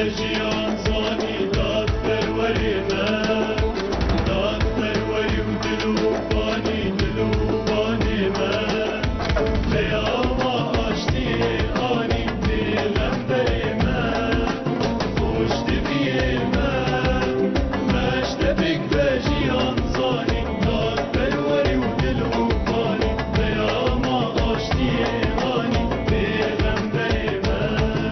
بجيان زاني داد پروری من داد پروری و دلوبانی من لیاما آشتی آنی دلم بری من خوش دبی من مشت بگ بجیان زانی داد پروری و دلوبانی لیاما آشتی آنی دلم بری من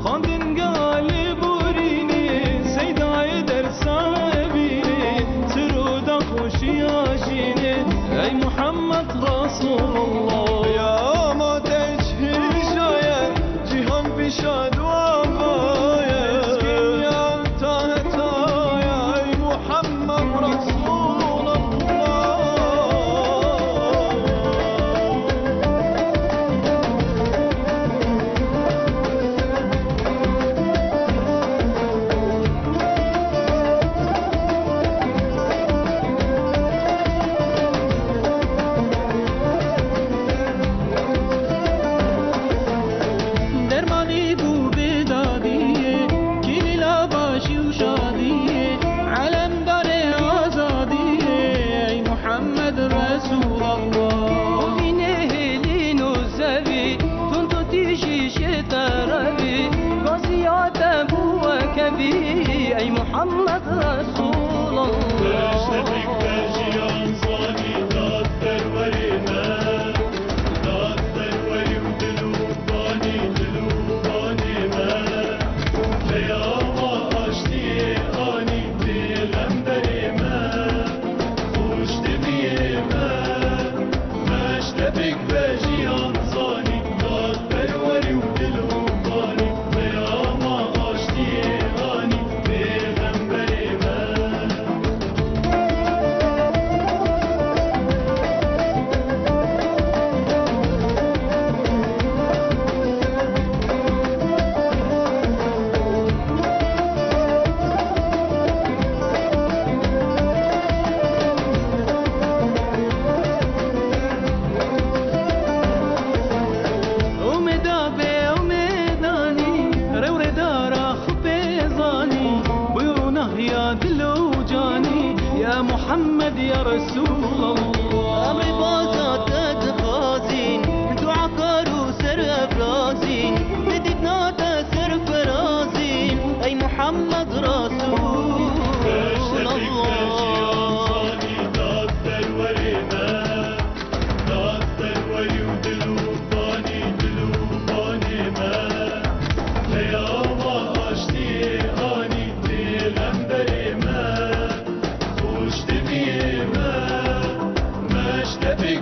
خواندن گالی بورینی سیدای در صاحبینی سرودا خوشی آشینی ای محمد رسول الله یا ما تشهیر شاید جهان پیشاد و آباید اسکین یا تاهتای ای محمد رسول الله درمانی بو بدادیه کلی لباشی و شادیه علم داره آزادیه ای محمد رسول الله این اهلین و زوی تون تو تیشی شتروی قاضیات ابو کبی ای محمد رسول مشت بگ الله بجیان زانی داد پروری من داد پروری و دلوبانی من لیاما آشتی آنی دلم بری من خوش دبی من مشت بگ بجیان زانی داد پروری و دلوبانی لیاما آشتی آنی دلم بری من امدا به امدانی رو دارا خبزانی بيونه يا دلو جاني يا محمد يا رسول الله امر بازات اتخاذين دعا كارو سر افرازين بدينا سر فرازين اي محمد رسول مشت بگ بجیان الله زانی داد پروری من داد پروری و دلوبانی من لیاما آشتی آنی دلم بری من خوش دبی من مشت بگ